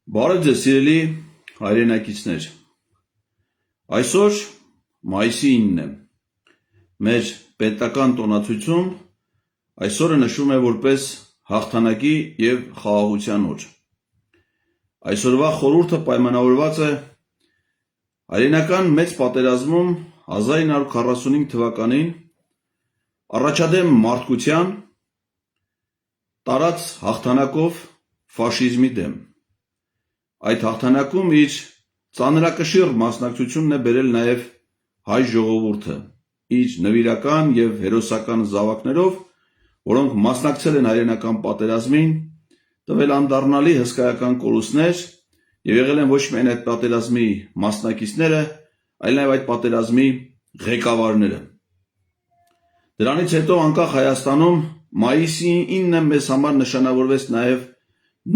Բարև ձեզ սիրելի հայրենակիցներ, այսօր մայիսի 9-ն է, մեր պետական տոնացույցում այսօրը նշվում է որպես հաղթանակի և խաղաղության օր։ Այսօրվա խորհուրդը պայմանավորված է հայրենական մեծ պատերազմում 1945 թվականին առաջադեմ մարդկության տարած հաղթանակով ֆաշիզմի դեմ։ Այդ հաղթանակում իր ծանրակշիռ մասնակցությունն է բերել նաև հայ ժողովուրդը, իր նվիրական և հերոսական զավակներով, որոնք մասնակցել են հայրենական պատերազմին, տվել անդառնալի հսկայական կորուստներ և եղել են ոչ միայն այդ պատերազմի մասնակիցները, այլ նաև այդ պատերազմի ղեկավարները։ Դրանից հետո անկախ Հայաստանում մայիսի 9-ը մեզ համար նշանավորվեց նաև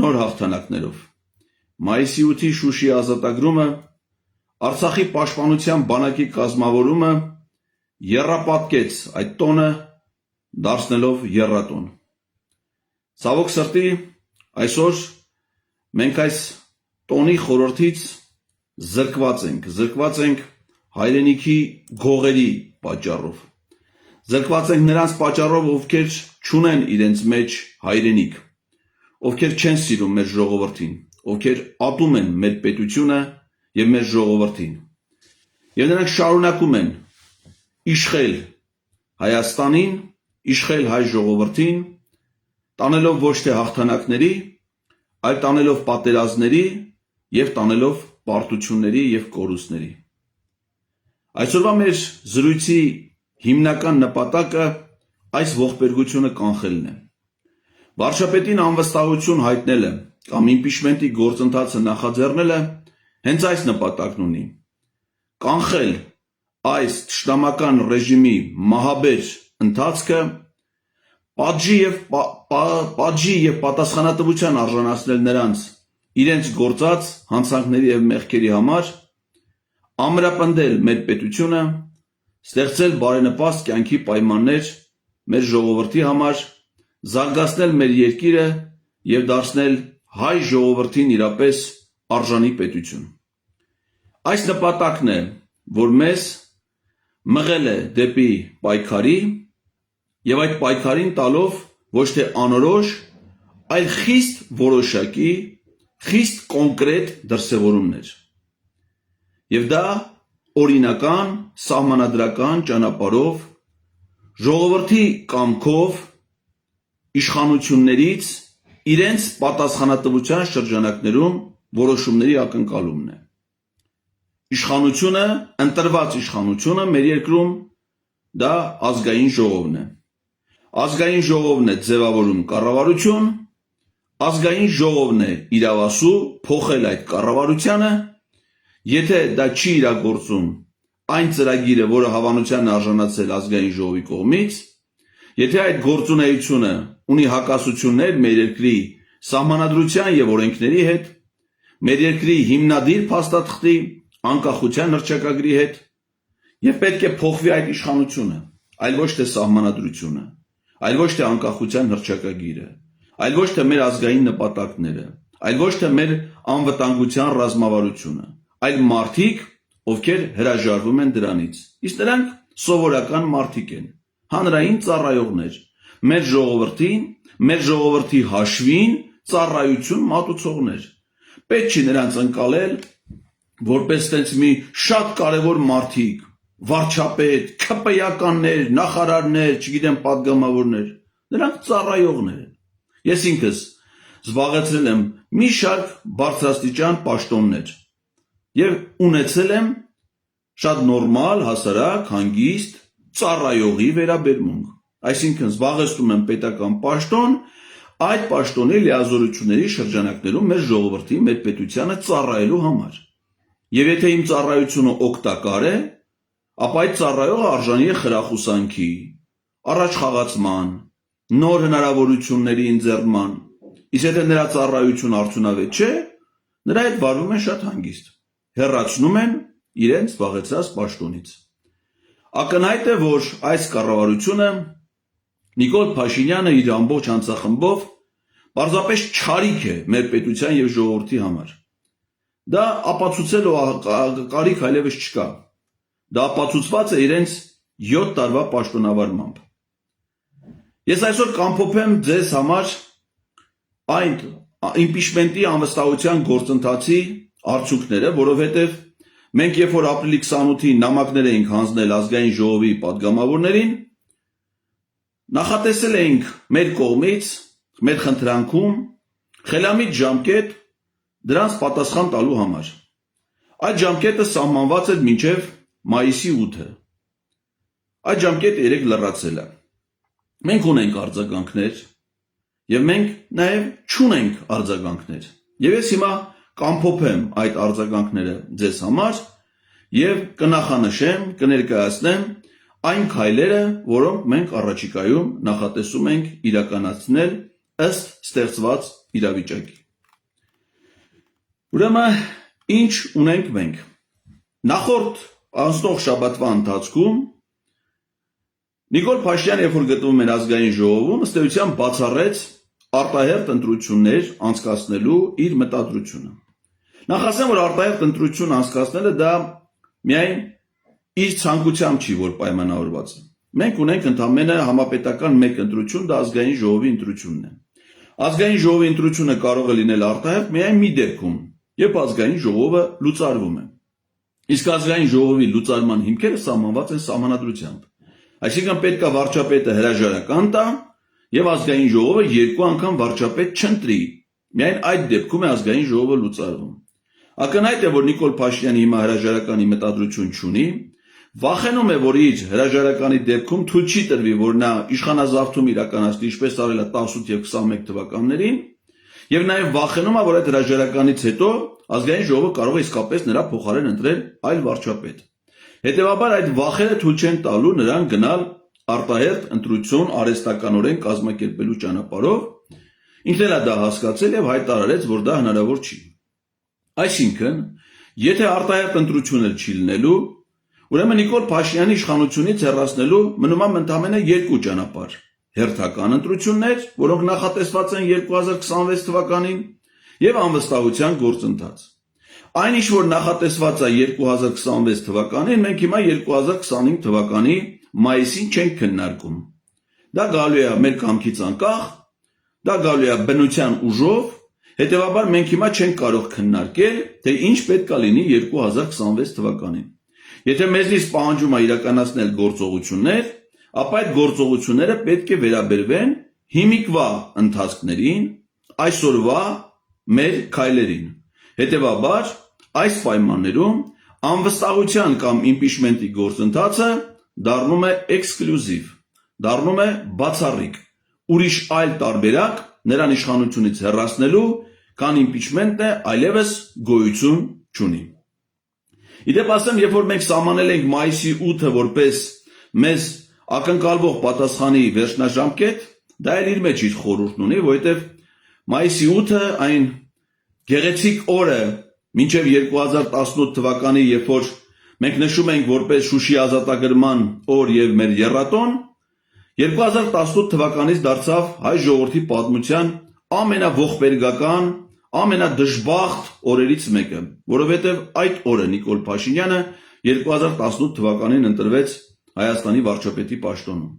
նոր հաղթանակներով։ Մայիսի 8-ի Շուշի ազատագրումը, Արցախի պաշտպանության բանակի կազմավորումը եռապատկեց այդ տոնը, դարձնելով եռատոն։ Ցավոք սրտի, այսօր մենք այս տոնի խորհրդից զրկված ենք հայրենիքի գողերի պատճառով։ Զրկված ենք նրանց պատճառով, ովքեր չունեն իրենց մեջ հայրենիք, ովքեր չեն սիրում մեր ժողովրդին, ովքեր ատում են մեր պետությունը և մեր ժողովրդին։ Եվ նրանք շարունակում են իշխել Հայաստանին, իշխել հայ ժողովրդին, տանելով ոչ թե հաղթանակների, այլ տանելով պատերազմների և տանելով պարտությունների և կորուստների։ Այսօրվա մեր զրույցի հիմնական նպատակը այս ողբերգությունը կանխելն է։ Վարչապետին անվստահություն հայտնելը կամ իմպիչմենտի գործընթացը նախաձեռնելը հենց այս նպատակն ունի՝ կանխել այս թշնամական ռեժիմի մահաբեր ընթացքը, պատժի և պատասխանատվության արժանացնել նրանց իրենց գործած հանցանքների և մեղքերի համար, ամրապնդել մեր պետությունը, ստեղծել բարենպաստ կյանքի պայմաններ մեր ժողովրդի համար, զարգացնել մեր երկիրը և դարձնել հայ ժողովրդին իրապես արժանի պետություն։ Այս նպատակն է, որ մեզ մղել է դեպի պայքարի և այդ պայքարին տալով ոչ թե անորոշ, այլ խիստ որոշակի, խիստ կոնկրետ դրսևորումներ։ Եվ դա օրինական, սահմանադրական ճանապարհով, ժողովրդի կամքով, իշխանություններից իրենց պատասխանատվության շրջանակներում որոշումների ակնկալումն է։ Իշխանությունը, ընտրված իշխանությունը մեր երկրում դա ազգային ժողովն է։ Ազգային ժողովն է ձևավորում կառավարություն, ազգային ժողովն է իրավասու փոխել այդ կառավարությանը, եթե դա չի իրագործում այն ծրագիրը, որը հավանության է արժանացել ազգային ժողովի կողմից, եթե այդ գործունեությունը ունի հակասություններ մեր երկրի սահմանադրության և օրենքների հետ, մեր երկրի հիմնադիր փաստաթղթի անկախության հռչակագրի հետ, և պետք է փոխվի այդ իշխանությունը, այլ ոչ թե սահմանադրությունը, այլ ոչ թե անկախության հռչակագիրը, այլ ոչ թե մեր ազգային նպատակները, այլ ոչ թե մեր անվտանգության ռազմավարությունը, այլ մարդիկ, ովքեր հրաժարվում են դրանից, իսկ նրանք սովորական մարդիկ են, հանրային ծառայողներ, մեր ժողովրդին, մեր ժողովրդի հաշվին ծառայություն մատուցողներ։ Պետք չի նրանց ընկալել որպես տենց մի շատ կարևոր մարդիկ, վարչապետ, ՔՊԸ-ականներ, նախարարներ, չգիտեմ պատգամավորներ, նրանք ծառայողներ են։ Ես ինքս զբաղեցրել եմ մի շարք բարձրաստիճան պաշտոններ և ունեցել եմ շատ նորմալ, հասարակ, հանգիստ, ծառայողի վերաբերմունք, այսինքն զբաղեցնում եմ պետական պաշտոն, այդ պաշտոնի լիազորությունների շրջանակներում մեր ժողովրդի, մեր պետությանը ծառայելու համար։ Եվ եթե իմ ծառայությունը օգտակար է, ապա այդ ծառայողը արժանի է խրախուսանքի, առաջխաղացման, նոր հնարավորությունների ընձեռման, իսկ եթե նրա ծառայությունը արդյունավետ չէ, նրա հետ վարվում են շատ հանգիստ, հեռացնում են իրենց զբաղեցրած պաշտոնից։ Ակնհայտ է, որ այս կառավարությունը, Նիկոլ Փաշինյանը իր ամբողջ հանցախմբով պարզապես չարիք է մեր պետության և ժողովրդի համար։ դա ապացուցելու կարիք այլևս չկա։ Դա ապացուցված է իրենց 7 տարվա պաշտոնավարմամբ։ Ես այսօր կամփոփեմ ձեզ համար այն իմպիչմենտի անվստահության գործընթացի արդյունքները, որովհետև մենք երբ որ ապրիլի 28-ին նամակներ էինք հանձնել ազգային ժողովի падգամավորներին, նախատեսել էինք մեր կողմից, մեր խնդրանքում խելամիտ ժամկետ դրանց պատասխան տալու համար։ Այդ ժամկետը սահմանված էր մինչև մայիսի 8-ը։ Այդ ժամկետը երեք լրացել է։ Մենք ունենք արձագանքներ եւ մենք նաեւ չունենք արձագանքներ։ Եվ ես հիմա կամփոփեմ այդ արձագանքները ձեզ համար եւ կնախանշեմ, կներկայացնեմ այն քայլերը, որոնք մենք առաջիկայում նախատեսում ենք իրականացնել ըստ ստեղծված իրավիճակի։ Ուրեմն ինչ ունենք մենք։ Նախորդ անցնող շաբաթվա ընթացքում Նիկոլ Փաշինյանը, երբ որ գտնվում էր ազգային ժողովում, ըստ էության բացառեց արտահերթ ընտրություններ անցկացնելու իր մտադրությունը։ Նախ ասեմ, որ արտահերթ ընտրություն անցկացնելը դա միայն իր ցանկությամբ չի, որ պայմանավորված է։ Մենք ունենք ընդամենը համապետական մեկ ընտրություն, դա ազգային ժողովի ընտրությունն է։ Ազգային ժողովի ընտրությունը կարող է լինել արտահերթ միայն մի դեպքում, երբ ազգային ժողովը լուծարվում է։ Իսկ ազգային ժողովի լուծարման հիմքերը սահմանված են սահմանադրությամբ։ Այսինքն պետք է վարչապետը հրաժարական տա եւ ազգային ժողովը երկու անգամ վարչապետ չընտրի։ Միայն այդ դեպքում է ազգային ժողովը լուծարվում։ Ակնհայտ է, որ Նիկոլ Փաշինյանը հիմա հրաժարականի մտադրություն չունի, վախենում է, որ իր հրաժարականի դեպքում թույլ չի տրվի, որ նա իշխանազավթում իրականացնի, ինչպես արել է 18 եւ 21 թվականներին, եւ նաեւ վախենում է, որ այդ հրաժարականից հետո ազգային ժողովը կարող է իսկապես նրա փոխարեն ընտրել այլ վարչապետ։ Հետևաբար այդ վախերը թույլ չեն տալու նրան գնալ արտահերթ ընտրություն արհեստականորեն կազմակերպելու ճանապարհով, ինքն էլ է դա հասկացել եւ հայտարարեց, որ դա հնարավոր չի։ Այսինքն, եթե արտահերթ ընտրություններ չի լինելու, ուրեմն Նիկոլ Փաշինյանի իշխանությունից հեռացնելու մնում է ընդամենը երկու ճանապարհ՝ հերթական ընտրություններ, որոնք նախատեսված են 2026 թվականին, եւ անվստահության գործընթաց։ Այն ինչ որ նախատեսված է 2026 թվականին, մենք հիմա 2025 թվականի մայիսին չենք քննարկում։ Դա գալու է մեր կամքից անկախ, դա գալու է բնության ուժով, հետևաբար մենք հիմա չենք կարող քննարկել, թե ինչ պետք է լինի 2026 թվականին։ Եթե մեզնից պահանջում է իրականացնել գործողություններ, ապա այդ գործողությունները պետք է վերաբերվեն հիմիկվա ընթացքներին, այսօրվա մեր քայլերին։ Հետևաբար, այս պայմաններում անվստահության կամ իմպիչմենտի գործընթացը դառնում է էքսկլյուզիվ, դառնում է բացառիկ, ուրիշ այլ տարբերակ նրան իշխանությունից հեռացնելու, քան իմպիչմենտն է, այլևս գոյություն չունի։ Իդեպ ասեմ, երբ որ մենք սահմանել ենք մայիսի 8-ը որպես մեզ ակնկալվող պատասխանի վերջնաժամկետ, դա էլ իր մեջ իր խորհուրդն ունի, որովհետև մայիսի 8-ը այն գեղեցիկ օրը մինչև 2018 թվականի, երբ որ մենք նշում ենք որպես Շուշի ազատագրման օր եւ մեր եռատոն, 2018 թվականից դարձավ հայ ժողովրդի պատմության ամենաողբերգական, ամենադժբախտ օրերից մեկը, որովհետև այդ օրը Նիկոլ Փաշինյանը 2018 թվականին ընտրվեց Հայաստանի վարչապետի պաշտոնում։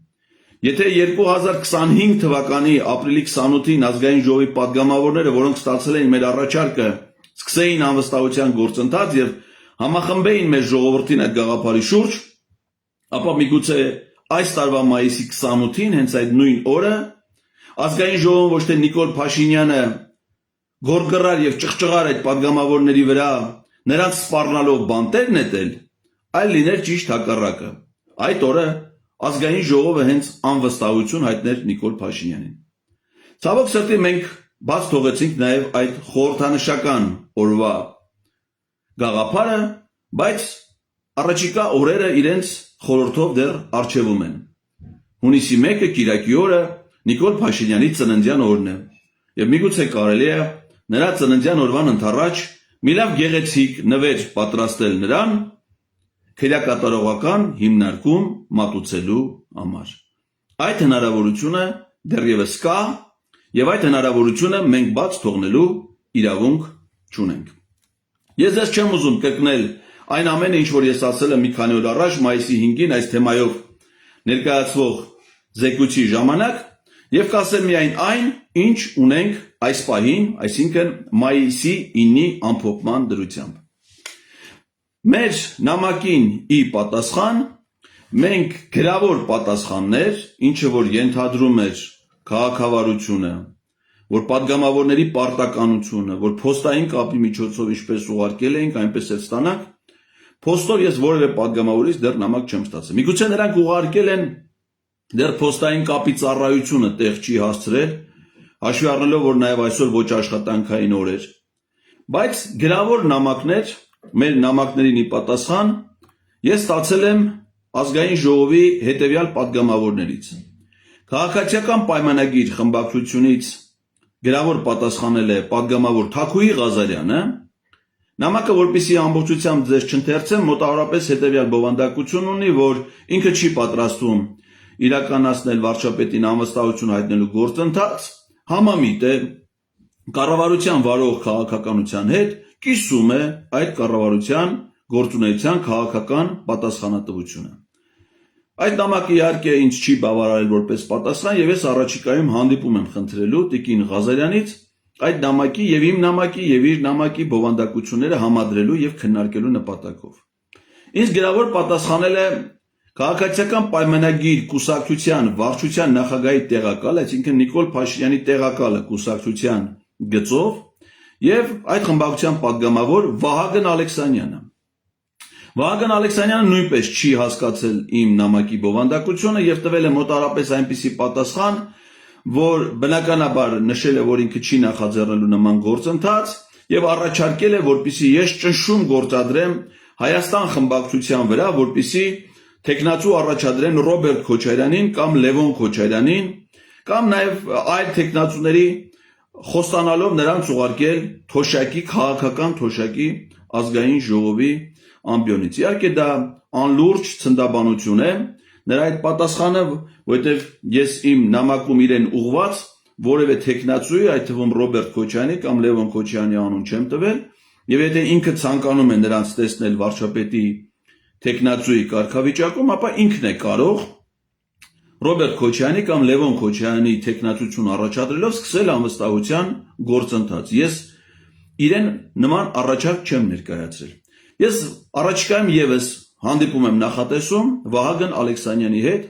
Եթե 2025 թվականի ապրիլի 28-ին ազգային ժողովի падգամավորները, որոնք ստացել էին մեր առաջարկը, սկսեին անվստահության գործընթաց եւ համախմբեին մեր ժողովրդին այդ գաղափարի շուրջ, ապա միգուցե այս տարվա մայիսի 28-ին, հենց այդ նույն օրը, ազգային ժողովը ոչ թե Նիկոլ Փաշինյանը գորգռար եւ ճղճղար այդ падգամավորների վրա, նրանց սպառնալով բանտեր նետել, այլ լիներ ճիշտ հակառակը։ Այդ օրը ազգային ժողովը հենց անվստահություն հայտներ Նիկոլ Փաշինյանին։ Ցավոք սրտի մենք բաց թողեցինք նաեւ այդ խորհրդանշական օրվա գաղափարը, բայց առաջիկա օրերը իրենց խորհրդով դեռ արժևում են։ Հունիսի 1-ը Կիրակի օրը Նիկոլ Փաշինյանի ծննդյան օրն է, եւ միգուցե կարելի է նրա ծննդյան օրվան ընթառաջ մի լավ գեղեցիկ նվեր պատրաստել նրան քրեակատարողական հիմնարկում մատուցելու համար։ Այդ հնարավորությունը դեռևս կա եւ այդ հնարավորությունը մենք բաց թողնելու իրավունք չունենք։ Ես ձեզ չեմ ուզում կրկնել այն ամենը, ինչ որ ես ասել եմ մի քանի օր առաջ մայիսի 5-ին այս թեմայով ներկայացվող զեկույցի ժամանակ, եւ կասեմ միայն այն, ինչ ունենք այս պահին, այսինքն մայիսի 9-ի ամփոփման դրությամբ։ Մեր նամակին ի պատասխան մենք գրավոր պատասխաններ, ինչը որ ենթադրում էր քաղաքավարությունը, որ падգամավորների պարտականությունը, որ փոստային կապի միջոցով ինչպես ուղարկել էինք, այնպես էլ ստանանք, փոստով ես որևէ падգամավորից դեռ նամակ չեմ ստացել։ Միգուցե նրանք ուղարկել են դեռ փոստային կապի ծառայությունը տեղ չի հասցրել, հաշվի առնելով, որ նաև այսօր ոչ աշխատանքային օր էր, բայց գրավոր նամակներ, մեր նամակներին ի պատասխան ես ստացել եմ ազգային ժողովի հետևյալ падգամավորներից։ Քաղաքացիական պայմանագիր խմբակցությունից գրավոր պատասխանել է падգամավոր Թաքուհի Ղազարյանը, նամակը որպեսզի ամբողջությամբ ձեզ չընթերցեմ, մոտավորապես հետևյալ բովանդակություն ունի, որ ինքը չի պատրաստվում իրականացնել վարչապետին անվստահություն հայտնելու գործընթաց, համամիտ է կառավարության վարող քաղաքականության հետ, կիսում է այդ կառավարության գործունեության քաղաքական պատասխանատվությունը։ Այդ նամակը իհարկե ինձ չի բավարարել որպես պատասխան եւ ես առաջիկայում հանդիպում եմ խնդրելու տիկին Ղազարյանից այդ նամակի եւ իմ նամակի եւ իր նամակի բովանդակությունները համադրելու եւ քննարկելու նպատակով։ Ինձ գրավոր պատասխանել է քաղաքացիական պայմանագիր կուսակցության վարչության նախագահի տեղակալ, այսինքն Նիկոլ Փաշինյանի տեղակալը կուսակցության գծով եւ այդ խմբակցության падգամավոր Վահագն Ալեքսանյանը։ Վահագն Ալեքսանյանը նույնպես չի հասկացել իմ նամակի բովանդակությունը եւ տվել է մոտարապես այնպիսի պատասխան, որ բնականաբար նշել է, որ ինքը չի նախաձեռնելու նման գործընթաց եւ առաջարկել է, որպեսզի ես ճնշում գործադրեմ Հայաստան խմբակցության վրա, որպեսզի տեխնացու առաջադրեն Ռոբերտ Քոչարյանին կամ Լևոն Քոչարյանին կամ նաեւ այլ տեխնացուների խոստանալով նրանց ուղարկել թոշակի քաղաքական թոշակի ազգային ժողովի ամբիոնից։ Իհարկե դա անլուրջ ցնդաբանություն է, նրա այդ պատասխանը, որովհետև ես իմ նամակում իրեն ուղված որևէ տեխնացուի, այդ թվում Ռոբերտ Քոչյանի կամ Լևոն Քոչյանի անուն չեմ տվել, եւ եթե ինքը ցանկանում է նրանց տեսնել վարչապետի տեխնացուի կարգավիճակում, ապա ինքն է կարող Ռոբերտ Քոչյանի կամ Լևոն Քոչյանի տեխնացություն առաջադրելով սկսել անվստահության գործընթաց։ Ես իրեն նման առաջարկ չեմ ներկայացրել։ Ես առաջիկայում եւս հանդիպում եմ նախատեսում Վահագն Ալեքսանյանի հետ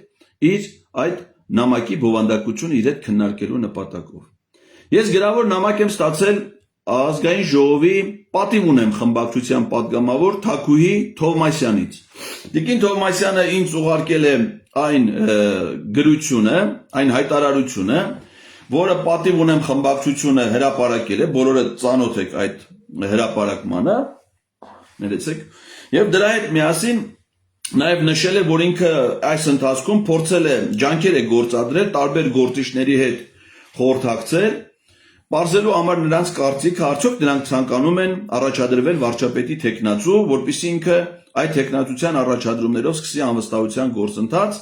իր այդ նամակի բովանդակությունը իր հետ քննարկելու նպատակով։ Ես գրավոր նամակ եմ ստացել ազգային ժողովի պատիվ ունեմ խմբակցության падգամավոր Թաքուհի Թովմասյանից։ Տիկին Թովմասյանը ինձ ուղարկել է այն գրությունը, այն հայտարարությունը, որը պատիվ ունեմ խմբակցությունը հրապարակել է, բոլորը ծանոթ եք այդ հրապարակմանը, ներեցեք, եւ դրա հետ միասին նաեւ նշել է, որ ինքը այս ընթացքում փորձել է ջանքեր է գործադրել տարբեր գործիչների հետ խորհրդակցել, բարձելու համար նրանց կարծիքը, արդյոք նրանք ցանկանում են առաջադրվել վարչապետի տեխնացու, որպեսզի ինքը այդ տեխնացության առաջադրումներով սկսի անվստահության գործընթաց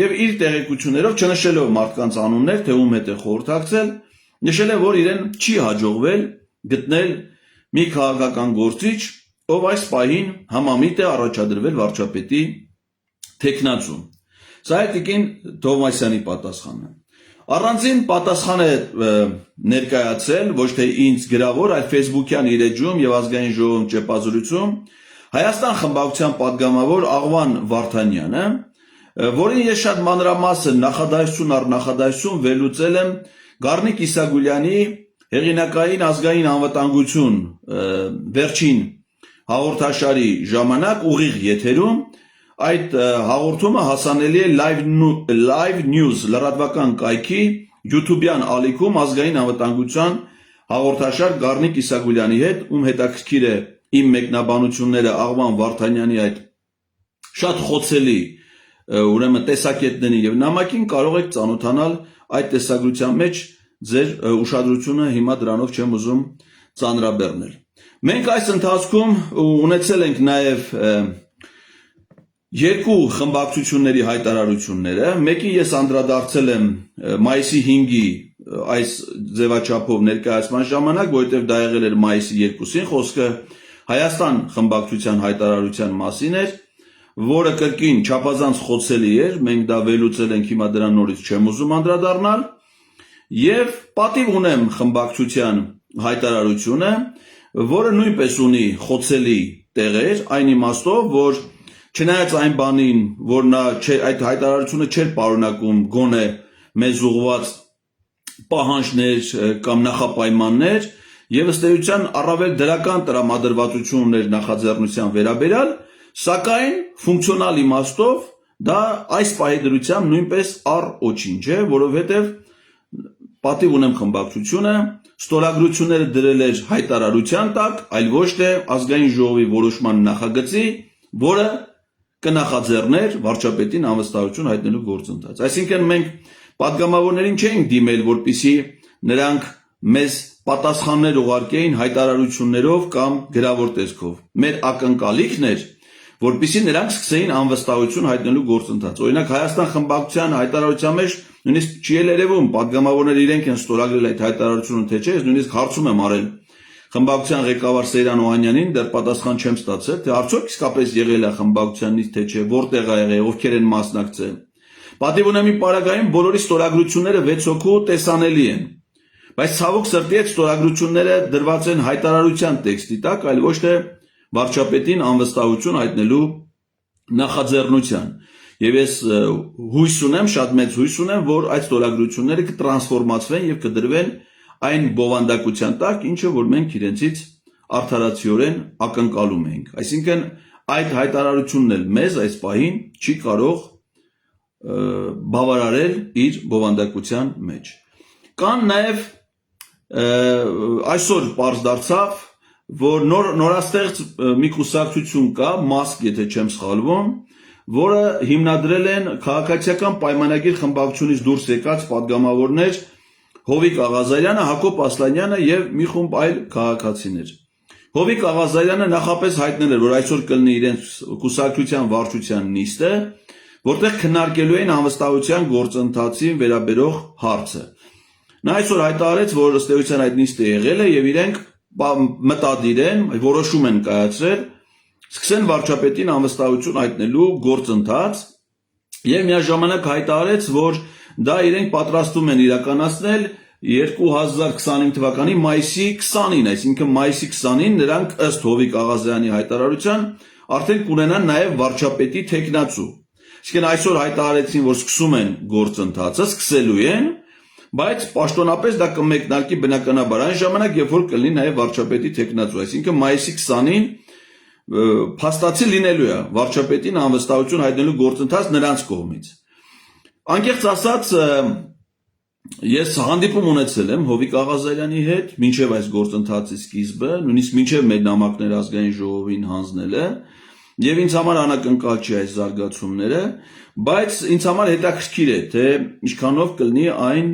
եւ իր տեղեկություններով չնշելով մարդկանց անուններ, թե ում հետ է խորհրդակցել, նշել է, որ իրեն չի հաջողվել գտնել մի քաղաքական գործիչ, ով այս պահին համամիտ է առաջադրվել վարչապետի տեխնացուն։ Սա է տիկին Թովմասյանի պատասխանը։ Առանձին պատասխան է ներկայացել ոչ թե ինձ գրավոր, այլ Facebook-յան իր էջում եւ ազգային ժողովում ճեպազրույցում Հայաստան խմբակցության падգամավոր Աղվան Վարդանյանը, որին ես շատ մանրամասն նախադասություն առ նախադասություն վերլուծել եմ Գառնիկ Իսագուլյանի հեղինակային ազգային անվտանգություն վերջին հաղորդաշարի ժամանակ ուղիղ եթերում այդ հաղորդումը հասանելի է Live News լրատվական կայքի YouTube-յան ալիքում ազգային անվտանգության հաղորդաշար Գառնիկ Իսագուլյանի հետ, ում հետաքրքիր է իմ մեկնաբանությունները Աղվան Վարդանյանի այդ շատ խոցելի ուրեմն տեսակետներին եւ նամակին կարող եք ծանոթանալ այդ տեսագրության մեջ ձեր ուշադրությունը հիմա դրանով չեմ ուզում ծանրաբեռնել։ Մենք այս ընթացքում ունեցել ենք նաեւ երկու խմբակցությունների հայտարարությունները, մեկի ես անդրադարձել եմ մայիսի 5-ի այս ձևաչափով ներկայացման ժամանակ, որովհետև դա եղել էր մայիսի 2-ին, խոսքը Հայաստան խմբակցության հայտարարության մասին էր, որը կրկին չափազանց խոցելի էր, մենք դա վերլուծել ենք, հիմա դրան նորից չեմ ուզում անդրադառնալ, եւ պատիվ ունեմ խմբակցության հայտարարությունը, որը նույնպես ունի խոցելի տեղեր, այն իմաստով, որ չնայած այն բանին, որ նա այդ հայտարարությունը չէր պարունակում գոնե մեզ ուղղված պահանջներ կամ նախապայմաններ, եւ ըստ էության առավել դրական տրամադրվածություն ուներ նախաձեռնության վերաբերյալ, սակայն ֆունկցիոնալ իմաստով դա այս պահի դրությամբ նույնպես ոչինչ է, որովհետեւ պատիվ ունեմ խմբակցությունը ստորագրությունները դրել էր հայտարարության տակ, այլ ոչ թե ազգային ժողովի որոշման նախագծի, որը կնախաձեռներ վարչապետին անվստահություն հայտնելու գործընթաց։ Այսինքն մենք պատգամավորներին չէինք դիմել, որպեսզի նրանք մեզ պատասխաններ ուղարկեին հայտարարություններով կամ գրավոր տեսքով։ Մեր ակնկալիքն էր, որպեսզի նրանք սկսեին անվստահություն հայտնելու գործընթաց։ Օրինակ Հայաստան խմբակցության հայտարարության մեջ նույնիսկ չի երևում պատգամավորները իրենք են ստորագրել այդ հայտարարությունը, թե չէ, ես նույնիսկ հարցում եմ արել խմբակցության ղեկավար Սեյրան Օհանյանին, դեռ պատասխան չեմ ստացել, թե արդյոք իսկապես եղել է խմբակցությանից, թե չէ, որտեղ ա եղել, ովքեր են մասնակցել։ Պատիվ ունեմի պարագայում բոլորի ստորագրությունները 6 հոգու տեսանելի են, բայց ցավոք սրտի այդ ստորագրությունները դրված են հայտարարության տեքստի տակ, այլ ոչ թե վարչապետին անվստահություն հայտնելու նախաձեռնության։ Եվ ես հույս ունեմ, շատ մեծ հույս ունեմ, որ այդ ստորագրությունները կտրանսֆորմացվեն եւ կդրվեն այն բովանդակության տակ, ինչը որ մենք իրենցից արդարացիորեն ակնկալում ենք։ Այսինքն այդ հայտարարությունն էլ մեզ այս պահին չի կարող բավարարել իր բովանդակության մեջ։ Կան նաեւ այսօր պարզ դարձավ, որ նորաստեղծ մի կուսակցություն կա, Մասկ, եթե չեմ սխալվում, որը հիմնադրել են քաղաքացիական պայմանագիր խմբակցությունից դուրս եկած պատգամավորներ Հովիկ Աղազարյանը, Հակոբ Ասլանյանը եւ մի խումբ այլ քաղաքացիներ։ Հովիկ Աղազարյանը նախապես հայտնել էր, որ այսօր կլինի իրենց կուսակցության վարչության նիստը, որտեղ քննարկելու են անվստահության գործընթացին վերաբերող հարցը։ Նա այսօր հայտարարեց, որ ըստ էության այդ նիստը եղել է եւ իրենք մտադիր են, որոշում են կայացրել, սկսեն վարչապետին անվստահություն հայտնելու գործընթաց եւ միաժամանակ հայտարարեց, որ դա իրենք պատրաստում են իրականացնել 2025 թվականի մայիսի 20-ին, այսինքն մայիսի 20-ին նրանք ըստ Հովիկ Աղազարյանի հայտարարության արդեն կունենան նաեւ վարչապետի թեկնածու։ Այսինքն այսօր հայտարարեցին, որ սկսում են գործընթացը, սկսելու են, բայց պաշտոնապես դա կմեկնարկի բնականաբար այն ժամանակ, երբ որ կլինի նաեւ վարչապետի թեկնածու, այսինքն մայիսի 20-ին փաստացի լինելու է վարչապետին անվստահություն հայտնելու գործընթաց նրանց կողմից։ Անկեղծ ասած, ես հանդիպում ունեցել եմ Հովիկ Աղազարյանի հետ մինչև այս գործընթացի սկիզբը, նույնիսկ մինչև մեր նամակներ ազգային ժողովին հանձնելը, եւ ինձ համար անակնկալ չի այս զարգացումները, բայց ինձ համար հետաքրքիր է, թե ինչքանով կլինի այն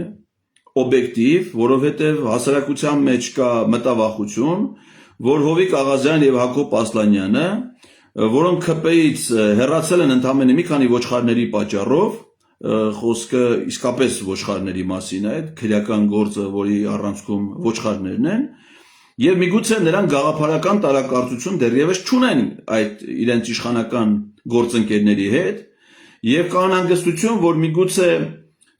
օբյեկտիվ, որովհետեւ հասարակության մեջ կա մտավախություն, որ Հովիկ Աղազարյանը եւ Հակոբ Ասլանյանը, որոնք ԿՊ-ից հեռացել են ընդամենը մի քանի ոչխարների պատճառով, խոսքը իսկապես ոչխարների մասին է, այդ քրեական գործը, որի առանցքում ոչխարներն են, եւ միգուցե նրանք գաղափարական տարակարծություն դեռևս չունեն այդ իրենց իշխանական գործընկերների հետ, եւ կա անհանգստություն, որ միգուցե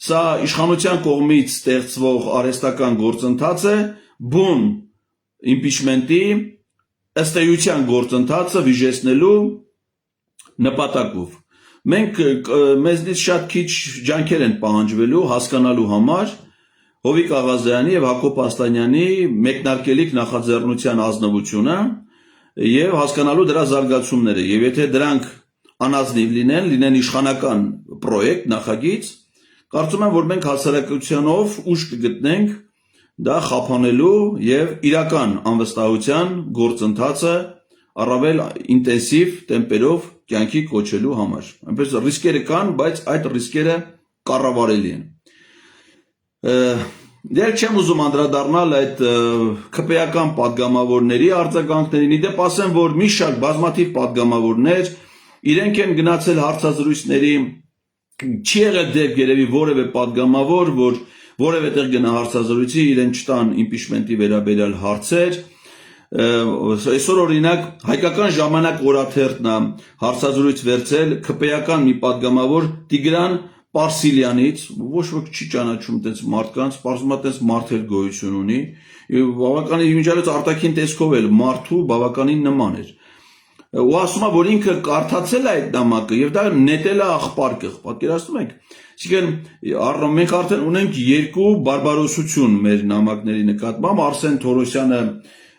սա իշխանության կողմից ստեղծվող արհեստական գործընթաց է, բուն իմպիչմենտի ըստ էության գործընթացը վիժեցնելու նպատակով։ Մենք մեզնից շատ քիչ ջանքեր են պահանջվելու հասկանալու համար Հովիկ Աղազարյանի եւ Հակոբ Ասլանյանի մեկնարկելիք նախաձեռնության ազնվությունը եւ հասկանալու դրա զարգացումները, եւ եթե դրանք անազնիվ լինեն իշխանական պրոյեկտ, նախագիծ, կարծում եմ, որ մենք հասարակությանով ուժ կգտնենք դա խափանելու եւ իրական անվստահության գործընթացը առավել ինտենսիվ տեմպերով կյանքի կոչելու համար։ Այնպես ռիսկերը կան, բայց այդ ռիսկերը կառավարելի են։ Դեռ չեմ ուզում անդրադառնալ այդ ԿՊ-ական պատգամավորների արձագանքներին, իդեպ ասեմ, որ մի շարք բազմաթիվ պատգամավորներ իրենք են գնացել հարցազրույցների, չի եղել դեպք երևի որևէ պատգամավոր, որ որևէ տեղ գնա հարցազրույցի, իրեն չտան իմպիչմենտի վերաբերյալ հարցեր, այսօր օրինակ հայկական ժամանակ օրաթերթն է հարցազրույց վերցել քպեական մի падգամավոր Տիգրան Պարսիլյանից, ոչ ոք չի ճանաչում այդպես մարդկանց, պարզվում է այդպես մարդեր գոյություն ունի, բավականին իմիջիալից արտաքին տեսքով էլ մարդու բավականին նման էր։ Ու ասում է, որ ինքը կարդացել է այդ նամակը եւ դա նետել է աղբարկը, պատկերացնում եք։ Այսինքն մենք արդեն ունենք երկու բարբարոսություն մեր նամակների նկատմամբ, Արսեն Թորոսյանը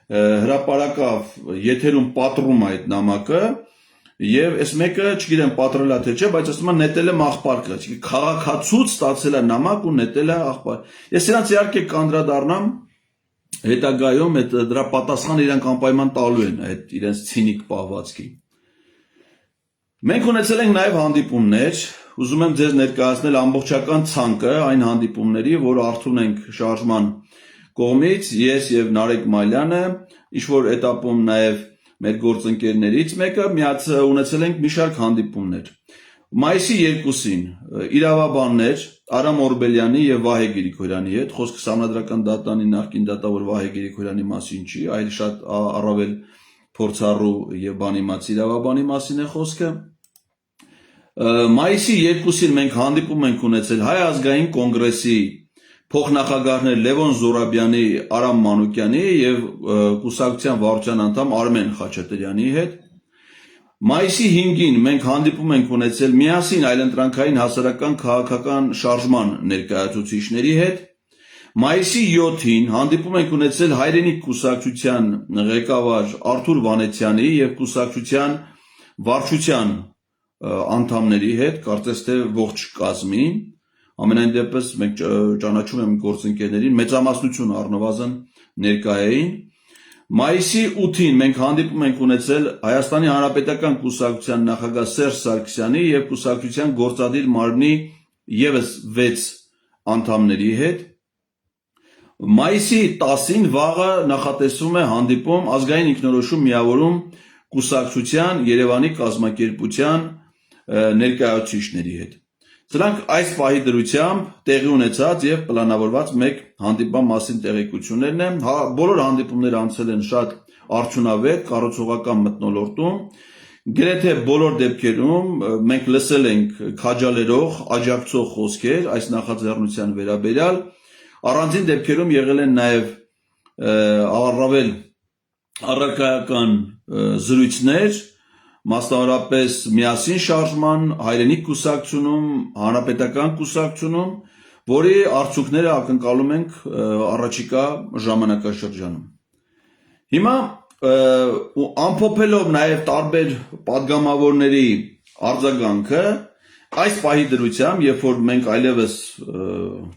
հրապարակավ եթերում պատռում է այդ նամակը եւ այս մեկը, չգիտեմ, պատռել է թե չէ, բայց ասում է նետել եմ աղբարկը, այսինքն քաղաքացուց ստացել է նամակ ու նետել է աղբարկ։ Ես իրանց իհարկե կանդրադառնամ հետագայում դրա պատասխանը իրանք անպայման տալու են այդ իրենց ցինիկ պահվածքի։ Մենք ունեցել ենք նաև հանդիպումներ, ուզում եմ ձեզ ներկայացնել ամբողջական ցանկը այն հանդիպումների, որ արթուն ենք շարժման կողմից, ես եւ Նարեկ Մալյանը, ինչ-որ этаպում նաև մեր գործընկերներից մեկը ունեցել ենք մի շարք հանդիպումներ։ Մայիսի 2-ին իրավաբաններ Արամ Օրբելյանի եւ Վահե Գրիգորյանի հետ, խոսքը Սահմանադրական դատարանի նախկին դատավոր Վահե Գրիգորյանի մասին չի, այլ շատ առավել փորձառու եւ բանիմաց իրավաբանի մասին է խոսքը։ Մայիսի 2-ին մենք հանդիպում ենք ունեցել Հայ ազգային կոնգրեսի փոխնախագահներ Լևոն Զորաբյանի, Արամ Մանուկյանի եւ կուսակցության վարչության անդամ Արմեն Խաչատրյանի հետ։ Մայիսի 5-ին մենք հանդիպում ենք ունեցել միասին այլընտրանքային հասարակական քաղաքական շարժման ներկայացուցիչների հետ։ Մայիսի 7-ին հանդիպում ենք ունեցել Հայրենիք կուսակցության ղեկավար Արթուր Վանեցյանի եւ կուսակցության վարչության անդամների հետ, կարծես թե ողջ կազմի, ամենայն դեպս մենք ճանաչում ենք գործընկերներին, մեծամասնություն առնվազն ներկա էին։ Մայիսի 8-ին մենք հանդիպում ենք ունեցել Հայաստանի Հանրապետական կուսակցության նախագահ Սերժ Սարգսյանի եւ կուսակցության գործադիր մարմնի եւս 6 անդամների հետ։ Մայիսի 10-ին վաղը նախատեսվում է հանդիպում ազգային ինքնորոշում միավորում կուսակցության Երևանի կազմակերպության ներկայացուցիչների հետ։ Սրանք այս պահի դրությամբ տեղի ունեցած եւ պլանավորված մեկ հանդիպման մասին տեղեկություններն են։ Բոլոր հանդիպումները անցել են շատ արդյունավետ, կառուցողական մթնոլորտում։ Գրեթե բոլոր դեպքերում մենք լսել ենք քաջալերող, աջակցող խոսքեր այս նախաձեռնության վերաբերյալ։ Առանձին դեպքերում եղել են նաեւ առավել առարկայական զրույցներ, մասնավորապես միասին շարժման, Հայրենիք կուսակցությունում, Հանրապետական կուսակցությունում, որի արդյունքները ակնկալում ենք առաջիկա ժամանակաշրջանում։ Հիմա ամփոփելով նաև տարբեր падգամավորների արձագանքը, այս պահի դրությամբ, երբ որ մենք այլևս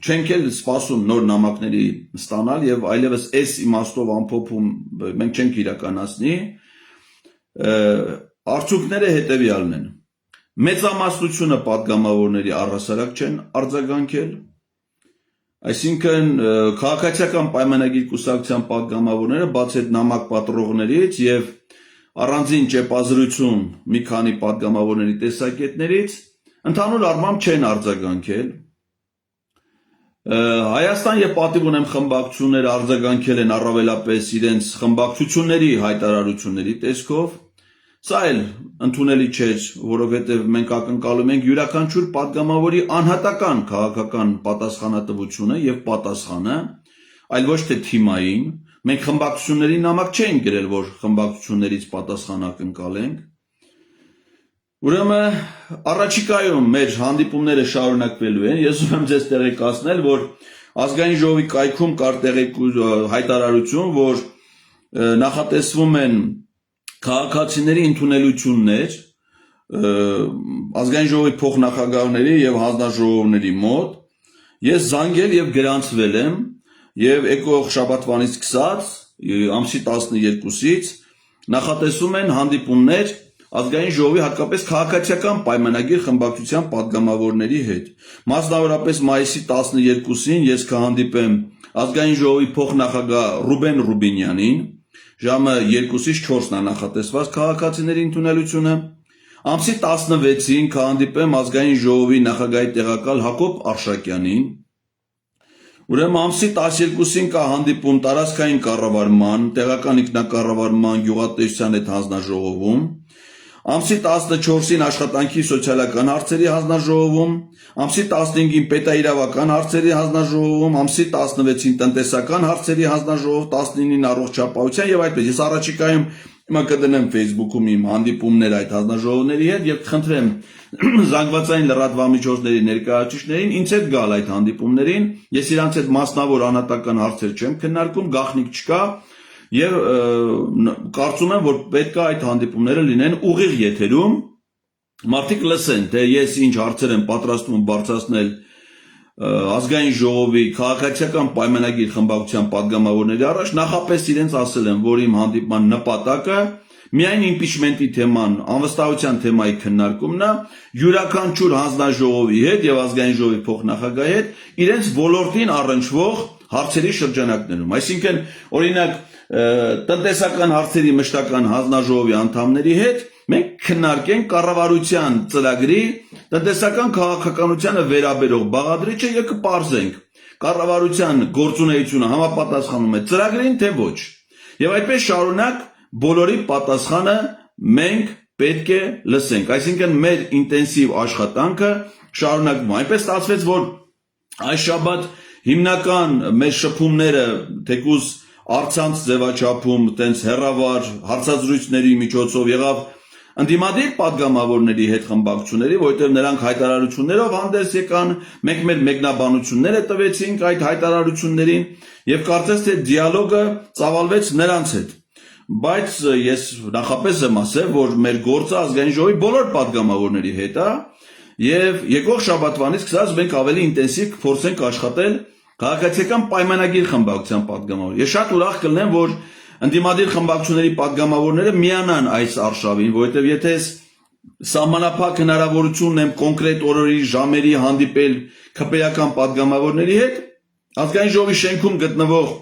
չենք էլ սպասում նոր նամակների ստանալ եւ այլևս այս իմաստով ամփոփում մենք չենք իրականացնի, արդյունքները հետևյալն են։ Մեծամասնությունը падգամավորների առհասարակ չեն արձագանքել, այսինքն քաղաքացիական պայմանագիր կուսակցության падգամավորները բաց այդ նամակ պատռողներից եւ առանձին ճեպազրույցում մի քանի падգամավորների տեսակետներից ընդհանուր առմամբ չեն արձագանքել։ Հայաստան եւ պատիվ ունեմ խմբակցությունները արձագանքել են առավելապես իրենց խմբակցությունների հայտարարությունների տեսքով։ Սա էլ ընդունելի չէր, որովհետև մենք ակնկալում ենք յուրաքանչյուր падգամավորի անհատական քաղաքական պատասխանատվությունը եւ պատասխանը, այլ ոչ թե թիմային։ Մենք խմբակցությունների նամակ չենք գրել, որ խմբակցություններից պատասխան ակնկալենք։ Ուրեմն առաջիկայում մեր հանդիպումները շարունակվելու են։ Ես ուզում եմ ձեզ տեղեկացնել, որ ազգային ժողովի կայքում կար հայտարարություն, որ նախատեսվում են քաղաքացիների ընդունելություններ ազգային ժողովի փոխնախագահների եւ հանձնաժողովների մոտ։ Ես զանգել եւ գրանցվել եմ եւ եկող շաբաթվանից սկսած ամսի 12-ից նախատեսում են հանդիպումներ ազգային ժողովի հատկապես քաղաքացիական պայմանագիր խմբակցության падգամավորների հետ։ Մասնավորապես մայիսի 12-ին ես կհանդիպեմ ազգային ժողովի փոխնախագահ Ռուբեն Ռուբինյանին, ժամը 2-ից 4-ն է նախատեսված քաղաքացիների ընդունելությունը։ Ամսի 16-ին կհանդիպեմ ազգային ժողովի նախագահի տեղակալ Հակոբ Արշակյանին։ Ուրեմն ամսի 12-ին կա հանդիպում տարածքային կառավարման, տեղական ինքնակառավարման, գյուղատնտեսության հետ հանձնաժողովում, ամսի 14-ին աշխատանքի սոցիալական հարցերի հանձնաժողովում, ամսի 15-ին պետաիրավական հարցերի հանձնաժողովում, ամսի 16-ին տնտեսական հարցերի հանձնաժողով, 19-ին առողջապահության եւ այդպես։ Ես առաջիկայում հիմա կդնեմ Facebook-ում իմ հանդիպումներ այդ հանձնաժողովների հետ եւ կխնդրեմ զանգվածային լրատվամիջոցների ներկայացուցիչներին ինձ հետ գալ այդ հանդիպումներին։ Ես իրանց հետ մասնավոր անհատական հարցեր չեմ քննարկում, գաղտնիք չկա եւ կարծում եմ, որ պետք է այդ հանդիպումները լինեն ուղիղ եթերում, մարդիկ լսեն, թե ես ինչ հարցեր եմ պատրաստվում բարձրացնել ազգային ժողովի քաղաքացիական պայմանագիր խմբակցության падգամավորների առաջ, նախապես իրենց ասել եմ, որ իմ հանդիպման նպատակը միայն իմպիչմենտի թեման, անվստահության թեմայի քննարկումն է, յուրաքանչյուր հանձնաժողովի հետ եւ ազգային ժողովի փոխնախագահի հետ իրենց ոլորտին առնչվող հարցերի շրջանակներում։ Այսինքն, օրինակ, տնտեսական հարցերի մշտական հանձնաժողովի անդամների հետ մենք քննարկենք կառավարության ծրագրի տնտեսական քաղաքականությանը վերաբերող բաղադրիչը եւ կպարզենք կառավարության գործունեությունը համապատասխանում է ծրագրին, թե ոչ։ Եվ այդպես շարունակ բոլորի պատասխանը մենք պետք է լսենք, այսինքն մեր ինտենսիվ աշխատանքը շարունակվում։ Այնպես ստացվեց, որ այս շաբաթ հիմնական մեր շփումները թեկուզ առցանց ձևաչափում, տենց հեռավար հարցազրույցների միջոցով եղավ ընդդիմադիր падգամավորների հետ խմբակցությունների, որովհետև նրանք հայտարարություններով հանդես եկան, մենք մեր մեկնաբանությունները տվեցինք այդ հայտարարություններին եւ կարծես թե դիալոգը ծավալվեց նրանց հետ։ Բայց ես նախապես եմ ասել, որ մեր գործը ազգային ժողովի բոլոր падգամավորների հետ է եւ եկող շաբաթվանից սկսած մենք ավելի ինտենսիվ կփորձենք աշխատել քաղաքացիական պայմանագիր խմբակցության падգամավոր։ Ես շատ ուրախ կլինեմ, որ ընդդիմադիր խմբակցությունների падգամավորները միանան այս արշավին, որովհետև եթե սահմանափակ հնարավորություն ունեմ կոնկրետ օրերի ժամերի հանդիպել ԿՊ-ական падգամավորների հետ, ազգային ժողովի շենքում գտնվող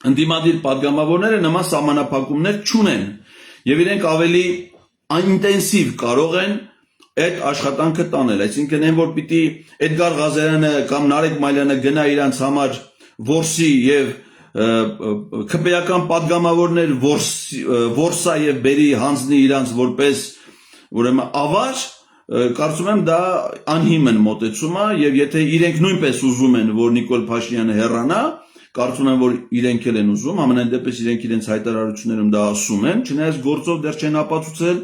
ընդդիմադիր падգամավորները նման սահմանափակումներ չունեն եւ իրենք ավելի ինտենսիվ կարող են այդ աշխատանքը տանել, այսինքն այն որ պիտի Էդգար Ղազարյանը կամ Նարեկ Մայլյանը գնա իրանց համար որսի եւ ԿՊ-ական падգամավորներ որսա եւ բերի հանձնի իրանց որպես ուրեմն ավար, կարծում եմ դա անհիմն մոտեցում է եւ եթե իրենք նույնպես ուզում են որ Նիկոլ Փաշինյանը հեռանա, կարծում եմ որ իրենք էլ են ուզում, ամենայն դեպս իրենք իրենց հայտարարություններում դա ասում են, չնայած գործով դեռ չեն ապացուցել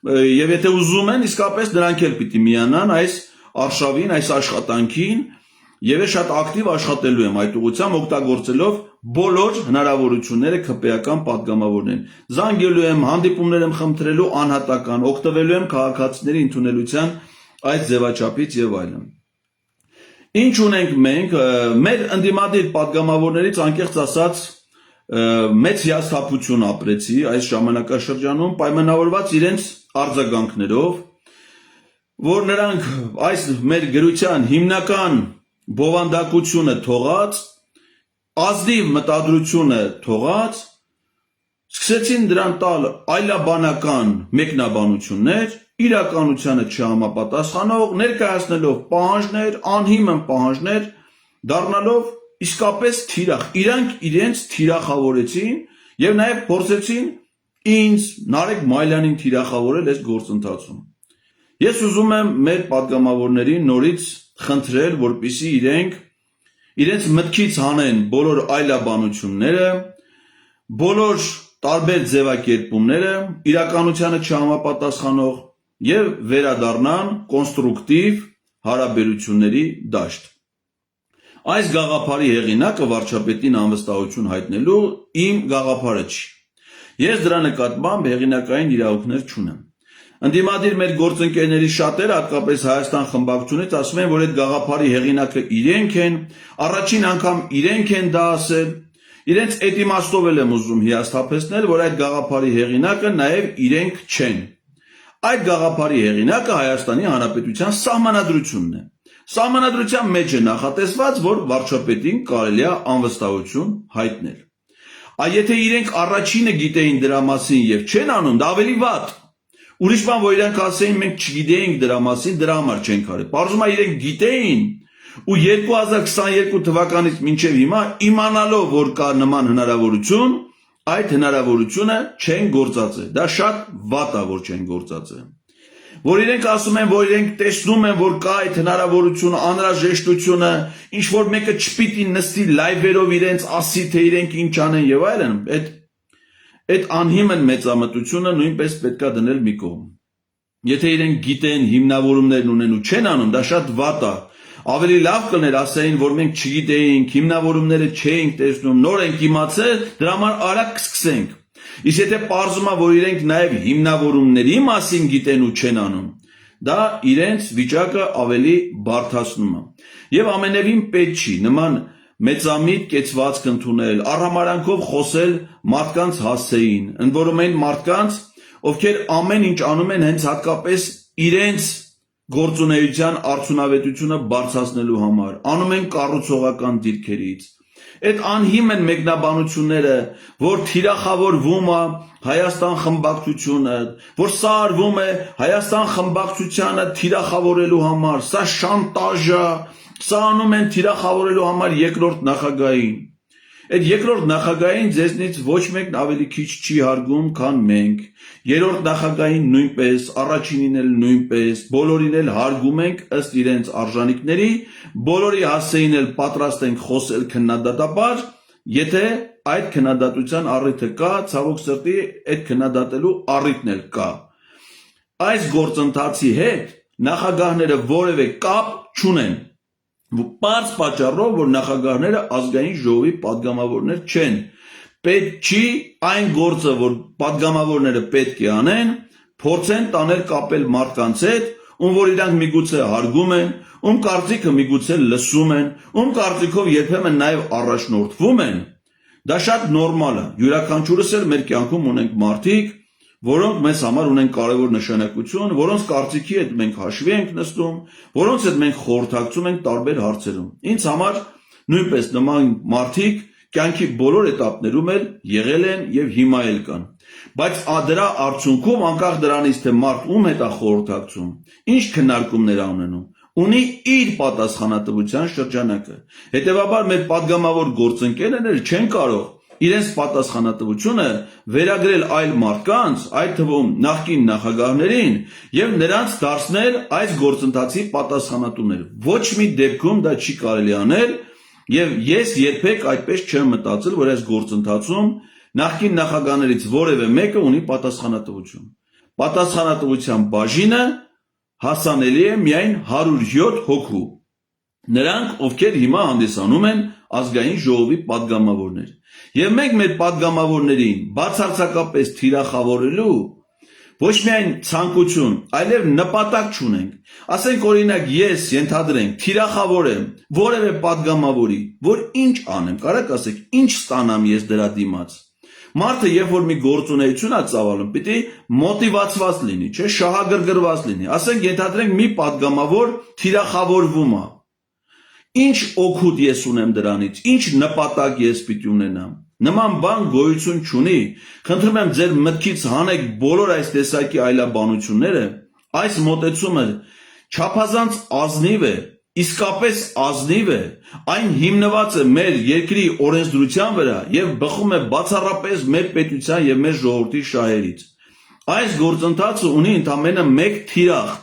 եւ եթե ուզում են, իսկապես նրանք էլ պիտի միանան այս արշավին, այս աշխատանքին եւ ես շատ ակտիվ աշխատելու եմ այդ ուղղությամբ օգտագործելով բոլոր հնարավորությունները ԿՊ-ական падգամավորներին։ Զանգելու եմ, հանդիպումներ եմ խնդրելու անհատական, օգտվելու եմ քաղաքացիների ընդունելության այս ձևաչափից եւ այլն։ Ինչ ունենք մենք, մեր ընդդիմադիր падգամավորներից անկեղծ ասած մեծ հիասթափություն ապրեցի այս ժամանակաշրջանում պայմանավորված իրենց արձագանքներով, որ նրանք այս մեր գրության հիմնական բովանդակությունը թողած, ազնիվ մտադրությունը թողած, սկսեցին դրան տալ այլաբանական մեկնաբանություններ, իրականությանը չհամապատասխանող, ներկայացնելով պահանջներ, անհիմն պահանջներ, դառնալով իսկապես թիրախ, իրանք իրենց թիրախավորեցին եւ նաեւ փորձեցին ինձ Նարեկ Մայլյանին թիրախավորել այս գործընթացում։ Ես ուզում եմ մեր падգամավորներին նորից խնդրել, որպեսզի իրենց մտքից հանեն բոլոր այլաբանությունները, բոլոր տարբեր ձևակերպումները, իրականությանը չհամապատասխանող եւ վերադառնան կոնստրուկտիվ հարաբերությունների դաշտ։ Այս գաղափարի հեղինակը վարչապետին անվստահություն հայտնելու իմ գաղափարը չի։ Ես դրա նկատմամբ հեղինակային իրավունքներ չունեմ։ Ընդդիմադիր մեր գործընկերների շատերը, հատկապես Հայաստան խմբակցությունից, ասում են, որ այդ գաղափարի հեղինակը իրենք են, առաջին անգամ իրենք են դա ասել, իրենց այդ իմաստով եմ ուզում հիասթափեցնել, որ այդ գաղափարի հեղինակը նաև իրենք չեն։ Այդ գաղափարի հեղինակը Հայաստանի Հանրապետության սահմանադրությունն է։ Սահմանադրության մեջ է նախատեսված, որ վարչապետին կարելի է անվստահություն հայտնել։ Եթե իրենք առաջինը գիտեին դրա մասին եւ չեն անում, դա ավելի վատ։ Ուրիշ բան, որ իրենք ասեին մենք չգիտեինք դրա մասին, դրա համար չենք արել։ Պարզվում է իրենք գիտեին, ու 2022 թվականից մինչև հիմա իմանալով որ կա նման հնարավորություն, այդ հնարավորությունը չեն գործածել։ Դա շատ վատ է, որ չեն գործածել։ Որ իրենք ասում են, որ իրենք տեսնում են, որ կա այդ հնարավորությունը, անհրաժեշտությունը, ինչ որ մեկը չպիտի նստի լայվերով իրենց ասի, թե իրենք ինչ անեն եւ այլն, այդ անհիմն մեծամտությունը նույնպես պետքա դնել մի կողմ։ Եթե իրենք գիտեն, հիմնավորումներն ունեն ու չեն անում, դա շատ վատ է։ Ավելի լավ կներ ասեին, որ մենք չգիտեինք, հիմնավորումները չէինք տեսնում, նոր ենք իմացել, դրա համար արագ կսկսենք։ Իսկ եթե պարզում է, որ իրենք նաև հիմնավորումների մասին գիտեն ու չեն անում, դա իրենց վիճակը ավելի բարդացնում է։ Եվ ամենևին պետք չի նման մեծամիտ կեցվածք ընդունել, առհամարանքով խոսել մարդկանց հասցեին, ընդ որում այն մարդկանց, ովքեր ամեն ինչ անում են հենց հատկապես իրենց գործունեության արդյունավետությունը բարձրացնելու համար, անում են կառուցողական դիրքերից։ Այդ անհիմն մեկնաբանությունները, որ թիրախավորվում է Հայաստան խմբակցությունը, որ սա արվում է Հայաստան խմբակցությանը թիրախավորելու համար, սա շանտաժ է, սա անում են թիրախավորելու համար երկրորդ նախագահին։ Այդ երկրորդ նախագահին ձեզնից ոչ մեկն ավելի քիչ չի հարգում, քան մենք։ Երրորդ նախագահին նույնպես, առաջինին էլ նույնպես, բոլորին էլ հարգում ենք ըստ իրենց արժանինքների, բոլորի հասցեին էլ պատրաստ ենք խոսել քննադատաբար, եթե այդ քննադատության առիթը կա, ցավոք սրտի այդ քննադատելու առիթն էլ կա։ Այս գործընթացի հետ նախագահները որևէ կապ չունեն։ Պարզ պատճառով, որ նախագահները ազգային ժողովի падգամավորներ չեն։ Պետք չի այն գործը, որ падգամավորները պետք է անեն, փորձեն տանել կապել մարդկանց հետ, ում որ իրանք միգուցե հարգում են, ում կարծիքը միգուցե լսում են, ում կարծիքով երբեմն նաև առաջնորդվում են։ Դա շատ նորմալ է։ Յուրաքանչյուրս էլ մեր կյանքում ունենք մարդիկ, որոնք մեզ համար ունեն կարևոր նշանակություն, որոնց կարծիքի հետ մենք հաշվի ենք նստում, որոնց հետ մենք խորհրդակցում ենք տարբեր հարցերում։ Ինձ համար նույնպես նման մարդիկ կյանքի բոլոր էտապներում էլ եղել են եւ հիմա էլ կան։ Բայց դրա արդյունքում, անկախ դրանից, թե մարդ ում հետ է խորհրդակցում, ինչ քննարկումներ ունենում, ունի իր պատասխանատվության շրջանակը։ Հետևաբար մեր падգամավոր գործընկերները չեն կարող իրենց պատասխանատվությունը վերագրել այլ մարդկանց, այդ թվում նախկին նախագահներին եւ նրանց դարձնել այս գործընթացի պատասխանատուներ։ Ոչ մի դեպքում դա չի կարելի անել եւ ես երբեք այդպես չեմ մտածել, որ այս գործընթացում նախկին նախագահներից որևէ մեկը ունի պատասխանատվություն։ Պատասխանատվության բաժինը հասանելի է միայն 107 հոգու։ Նրանք, ովքեր հիմա հանդիսանում են ազգային ժողովի падգամավորներ։ Եվ մենք մեր падգամավորներին բացարձակապես թիրախավորելու ոչ միայն ցանկություն, այլև նպատակ չունենք։ Ասենք օրինակ ես ենթադրենք թիրախավորեմ որևէ падգամավորի, որ ինչ անեմ, կարեք ասեք, ինչ ստանամ ես դրա դիմաց։ Մարդը երբ որ մի գործունեություն է ծավալում, պիտի մոտիվացված լինի, չէ, շահագրգռված լինի։ Ասենք ենթադրենք մի падգամավոր թիրախավորվում է։ Ինչ օգուտ ես ունեմ դրանից, ինչ նպատակ ես պիտի ունենամ։ Նման բան գոյություն չունի։ Խնդրում եմ ձեր մտքից հանեք բոլոր այս տեսակի այլաբանությունները, այս մոտեցումը չափազանց ազնիվ է, իսկապես ազնիվ է, այն հիմնված է մեր երկրի օրենսդրության վրա եւ բխում է բացառապես մեր պետության եւ մեր ժողովրդի շահերից։ Այս գործընթացը ունի ընդամենը մեկ թիրախ։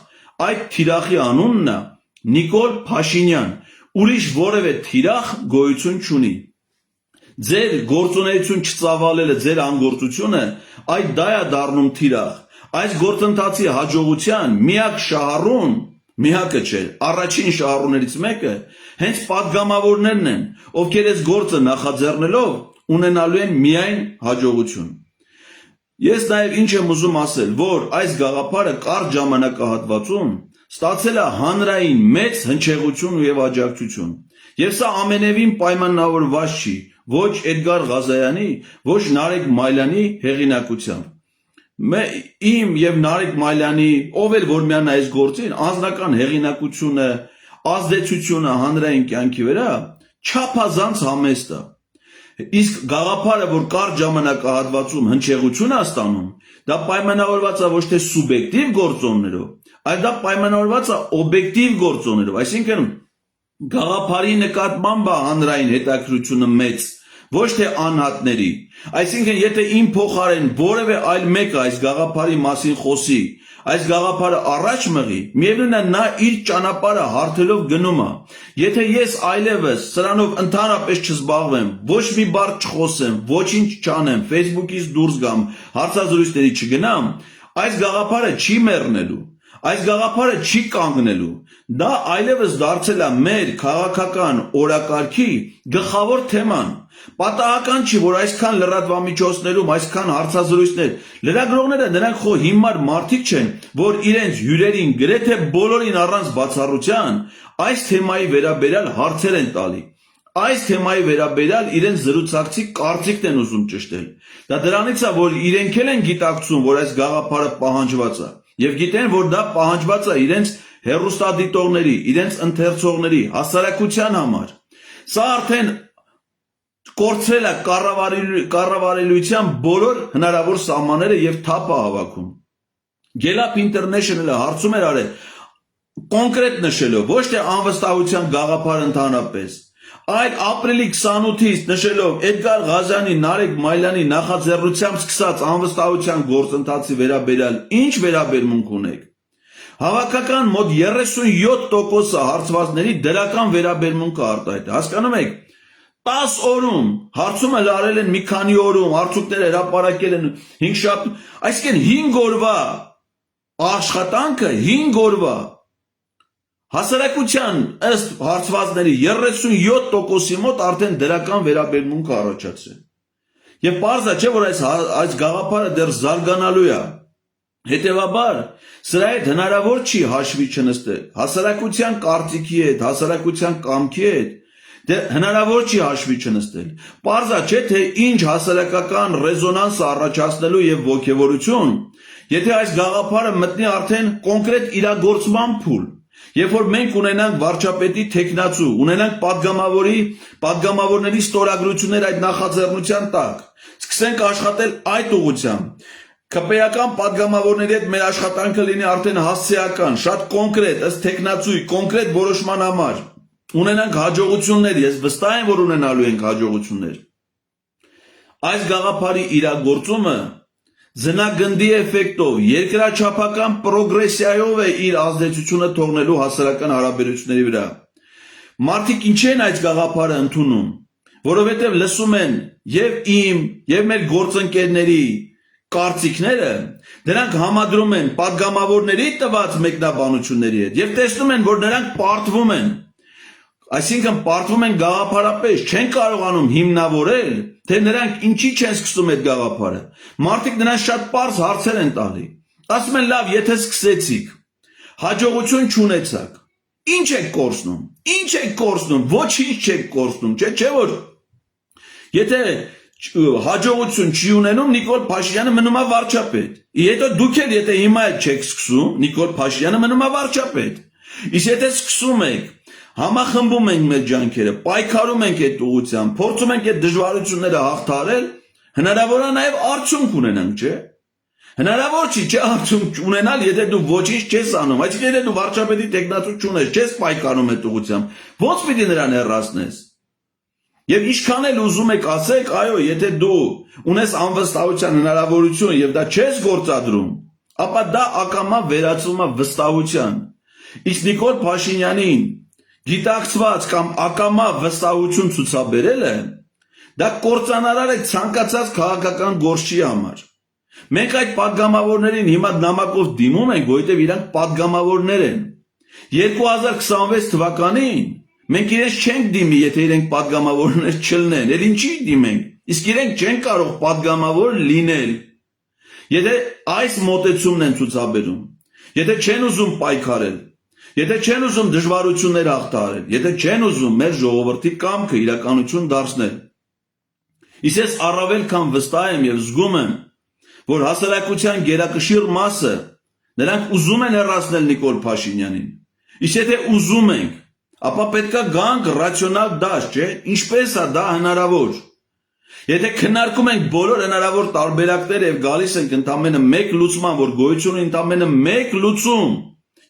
Այդ թիրախի անունն է Նիկոլ Փաշինյան։ Ուրիշ որևէ թիրախ գոյություն չունի։ Ձեր գործունեություն չծավալելը, ձեր անգործությունը, այդ դա է դառնում թիրախ։ Այս գործընթացի հաջողության միակ շահառուն, միակը չէ, առաջին շահառուներից մեկը հենց падգամավորներն են, ովքեր այս գործը նախաձեռնելով ունենալու են միայն հաջողություն։ Ես նաև ինչ եմ ուզում ասել, որ այս գաղափարը կարճ ժամանակահատվածում ստացել է հանրային մեծ հնչեղություն եւ աջակցություն։ Եվ սա ամենևին պայմանավորված չի ոչ Էդգար Ղազարյանի, ոչ Նարեկ Մայլյանի հեղինակությամբ։ Իմ եւ Նարեկ Մայլյանի, ով էլ որ միանա այս գործին, անձնական հեղինակությունը, ազդեցությունը հանրային կյանքի վրա չափազանց համեստ է։ Իսկ գաղափարը, որ կարճ ժամանակահատվածում հնչեղություն է ստանում, դա պայմանավորված է ոչ թե սուբյեկտիվ գործոններով, այլ դա պայմանավորված է օբյեկտիվ գործոններով, այսինքն Գաղափարի նկատմամբ հանրային հետաքրությունը մեծ, ոչ թե անհատների։ Այսինքն, եթե իմ փոխարեն որևէ այլ մեկը այս գաղափարի մասին խոսի, այս գաղափարը առաջ մղի, միևնույնն է նա իր ճանապարհը հարթելով գնում է։ Եթե ես այլևս սրանով ընդհանրապես չզբաղվեմ, ոչ մի բառ չխոսեմ, ոչինչ չանեմ, Facebook-ից դուրս գամ, հարցազրույցների չգնամ, այս գաղափարը չի մեռնելու, այս գաղափարը չի կանգնելու։ Դա այլևս դարձել է մեր քաղաքական օրակարգի գլխավոր թեման։ Պատահական չի, որ այսքան լրատվամիջոցներում, այսքան հարցազրույցներ, լրագրողները նրանք խո հիմար մարդիկ չեն, որ իրենց հյուրերին գրեթե բոլորին առանց բացառության այս թեմայի վերաբերյալ հարցեր են տալի։ Այս թեմայի վերաբերյալ իրենց զրուցակցի կարծիքն են ուզում ճշտել։ Դա դրանից է, որ իրենք էլ են գիտակցում, որ այս գաղափարը պահանջված է, եւ գիտեն, որ դա պահանջված է իրենց հեռուստադիտողների, իրենց ընթերցողների, հասարակության համար։ Սա արդեն կորցրել է կառավարելիության բոլոր հնարավոր սահմանները եւ թափ է հավաքում։ Gallup International-ը հարցում էր արել կոնկրետ նշելով, ոչ թե անվստահության գաղափար ընդհանրապես, այլ ապրիլի 28-ից նշելով Էդգար Ղազյանի, Նարեկ Մայլյանի նախաձեռնությամբ սկսած անվստահության գործընթացի վերաբերյալ ինչ վերաբերմունք ունեք։ Հավաքական մոտ 37% հարցվածների դրական վերաբերմունքը արտահայտ։ Հասկանում եք, 10 օրում հարցումը լարել են մի քանի օրում, արդյունքները հրապարակել են 5 շաբաթ, այսինքն 5 օրվա աշխատանքը 5 օրվա հասարակության ըստ հարցվածների 37%-ի մոտ արդեն դրական վերաբերմունք առաջացել։ Եվ պարզ է, չէ, որ այս գաղափարը դեռ զարգանալու է։ Հետևաբար, սրա հետ հնարավոր չի հաշվի չնստել։ Հասարակության կարծիքի հետ, հասարակության կամքի հետ հնարավոր չի հաշվի չնստել։ Պարզ է, չէ, թե ինչ հասարակական ռեզոնանս առաջացնելու եւ ոգևորություն, եթե այս գաղափարը մտնի արդեն կոնկրետ իրագործման փուլ։ Երբ որ մենք ունենանք վարչապետի թեկնածու, ունենանք պատգամավորների ստորագրություններ այդ նախաձեռնության տակ, սկսենք աշխատել այդ ուղղությամբ, ԿՊ-ական պատգամավորների հետ մեր աշխատանքը լինի արդեն հասցեական, շատ կոնկրետ, ըստ թեկնածուի, կոնկրետ որոշման համար, ունենանք հաջողություններ, ես վստահ եմ, որ ունենալու ենք հաջողություններ։ Այս գաղափարի իրագործումը ձնագնդի էֆեկտով, երկրաչափական պրոգրեսիայով է իր ազդեցությունը թողնելու հասարակական հարաբերությունների վրա։ Մարդիկ ինչ են այս գաղափարը ընդունում, որովհետև լսում են եւ իմ, եւ մեր գործընկերների կարծիքները, դրանք համադրում են պատգամավորների տված մեկնաբանությունների հետ եւ տեսնում են, որ նրանք պարտվում են։ Այսինքն պարտվում են գաղափարապես, չեն կարողանում հիմնավորել, թե նրանք ինչի չեն սկսում այդ գաղափարը։ Մարդիկ նրանց շատ պարզ հարցեր են տալի։ Ասում են, լավ, եթե սկսեցիք, հաջողություն չունեցաք, ինչ եք կորցնում։ Ինչ եք կորցնում, ոչինչ չեք կորցնում, չէ՞ որ եթե հաջողություն չի ունենում, Նիկոլ Փաշինյանը մնում է վարչապետ։ Հետո դուք էլ եթե հիմա չեք սկսում, Նիկոլ Փաշինյանը մնում է վարչապետ։ Իսկ եթե սկսում եք, համախմբում ենք մեր ջանքերը, պայքարում ենք այդ ուղղությամբ, փորձում ենք այդ դժվարությունները հաղթահարել, հնարավոր է նաև արդյունք ունենանք, չէ՞։ Հնարավոր չի, չէ՞ արդյունք ունենալ, եթե դու ոչինչ չես անում, այսինքն եթե դու վարչապետի տեխնացու չունես, չես պայքարում այդ ուղղությամբ, ո՞նց պիտի նրան հեռացնես։ Եվ ինչքան էլ ուզում եք ասեք, այո, եթե դու ունես անվստահության հնարավորություն եւ դա չես գործադրում, ապա դա ակամա վերածվում է վստահության։ Իսկ Նիկոլ Փաշինյանին գիտակցված կամ ակամա վստահություն ցուցաբերելը դա կործանարար է ցանկացած քաղաքական գործչի համար։ Մենք այդ պատգամավորներին հիմա նամակով դիմում ենք, որովհետև իրանք պատգամավորներ են։ 2026 թվականին մենք իրենց չենք դիմի, եթե իրենք պատգամավորներ չլինեն, էլ ինչի դիմենք, իսկ իրենք չեն կարող պատգամավոր լինել։ Եթե այս մոտեցումն են ցուցաբերում, եթե չեն ուզում պայքարել, եթե չեն ուզում դժվարություններ հաղթահարել, եթե չեն ուզում մեր ժողովրդի կամքը իրականություն դարձնել։ Իսկ ես առավել քան վստահ եմ եւ զգում եմ, որ հասարակության գերակշիռ մասը նրանք ուզում են հեռացնել Նիկոլ Փաշինյանին։ Իսկ եթե ուզում ենք, ապա պետք է գանք ռացիոնալ դաշտ, չէ՞, ինչպես է դա հնարավոր։ Եթե քննարկում ենք բոլոր հնարավոր տարբերակները եւ գալիս ենք ընդամենը մեկ լուծման, որ գոյություն ունի ընդամենը մեկ լուծում,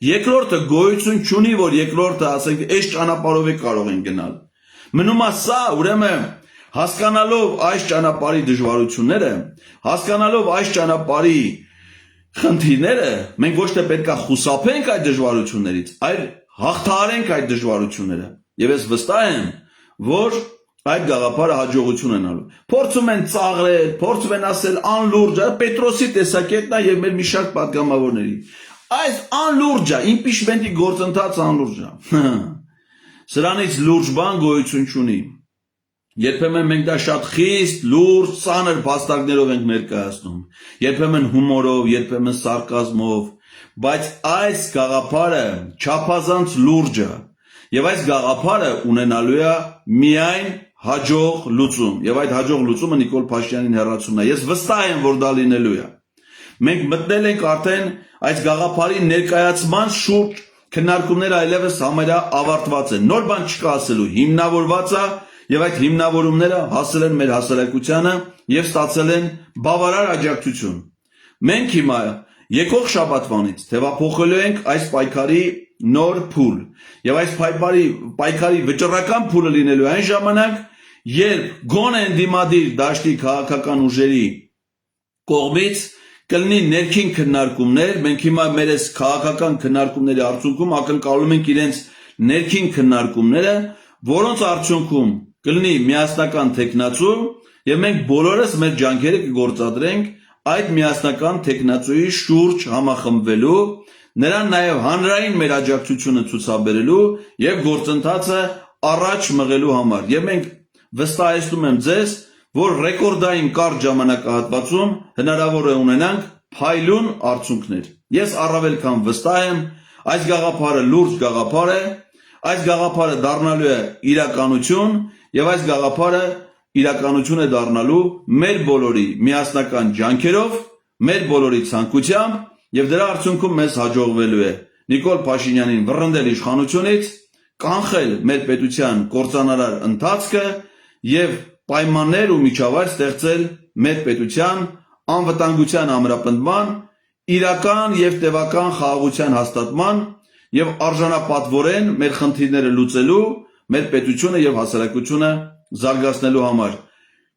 Երկրորդը գոյություն չունի, որ երկրորդը ասենք այս ճանապարհով է կարող են գնալ։ Մնում է սա, ուրեմն հասկանալով այս ճանապարհի դժվարությունները, հասկանալով այս ճանապարհի խնդիրները, մենք ոչ թե պետքա խուսափենք այդ դժվարություններից, այլ հաղթահարենք այդ դժվարությունները։ Եվ ես վստահ եմ, որ այդ գաղափարը հաջողություն ունենալու։ Փորձում են ծաղրել, փորձում են ասել անլուրջ, Պետրոսի տեսակետն է եւ մեր մի շարք պատգամավորների։ Այս անլուրջ է, impeachment-ի գործընթացը անլուրջ է։ Սրանից լուրջ բան գոյություն չունի։ Երբեմն մենք դա շատ խիստ, լուրջ, ծանր փաստարկներով ենք ներկայացնում, երբեմն հումորով, երբեմն սարկազմով, բայց այս գաղափարը չափազանց լուրջ է, եւ այս գաղափարը ունենալու է միայն հաջող լուծում, եւ այդ հաջող լուծումը Նիկոլ Փաշինյանին հեռացումն է։ Ես վստահ եմ, որ դա լինելու է։ Մենք մտնել ենք արդեն այս գաղափարի ներկայացման շուրջ քննարկումները այլևս համարյա ավարտված են։ Նոր բան չկա ասելու, հիմնավորված է եւ այդ հիմնավորումները հասել են մեր հասարակությանը եւ ստացել են բավարար աջակցություն։ Մենք հիմա եկող շաբաթվանից թեւափոխելու ենք այս պայքարի նոր փուլ եւ այս պայքարի վճռական փուլը լինելու այն ժամանակ, երբ գոնե ընդդիմադիր դաշտի քաղաքական ուժերի կողմից կլինի ներքին քննարկումներ, մենք հիմա մեր այս քաղաքական քննարկումների արդյունքում ակնկալում ենք իրենց ներքին քննարկումները, որոնց արդյունքում կլինի միասնական թեկնածու եւ մենք բոլորս մեր ջանքերը կգործադրենք այդ միասնական թեկնածուի շուրջ համախմբվելու, նրան նաեւ հանրային մեր աջակցությունը ցուցաբերելու եւ գործընթացը առաջ մղելու համար։ Եվ մենք վստահեցնում եմ ձեզ, որ ռեկորդային կարճ ժամանակահատվածում հնարավոր է ունենանք փայլուն արդյունքներ։ Ես առավել քան վստահ եմ, այս գաղափարը լուրջ գաղափար է, այս գաղափարը դառնալու է իրականություն եւ այս գաղափարը իրականություն է դառնալու մեր բոլորի միասնական ջանքերով, մեր բոլորի ցանկությամբ եւ դրա արդյունքում մեզ հաջողվելու է Նիկոլ Փաշինյանին վռնդել իշխանությունից, կանխել մեր պետության կործանարար ընթացքը եւ պայմաններ ու միջավայր ստեղծել մեր պետության անվտանգության ամրապնդման, իրական եւ տևական խաղաղության հաստատման եւ արժանապատվորեն մեր խնդիրները լուծելու, մեր պետությունը եւ հասարակությունը զարգացնելու համար։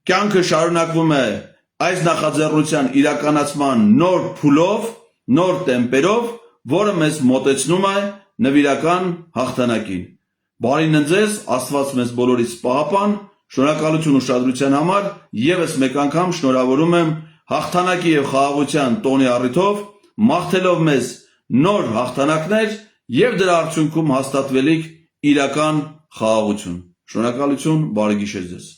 Կյանքը շարունակվում է այս նախաձեռնության իրականացման նոր փուլով, նոր տեմպերով, որը մեզ մոտեցնում է նվիրական հաղթանակին։ Բարին ընձեզ, Աստված մեզ բոլորից պահապան, շնորհակալություն ուշադրության համար, եւս մեկ անգամ շնորհավորում եմ հաղթանակի եւ խաղաղության տոնի առիթով, մաղթելով մեզ նոր հաղթանակներ եւ դրա արդյունքում հաստատվելիք իրական խաղաղություն։ Շնորհակալություն, բարի գիշեր ձեզ։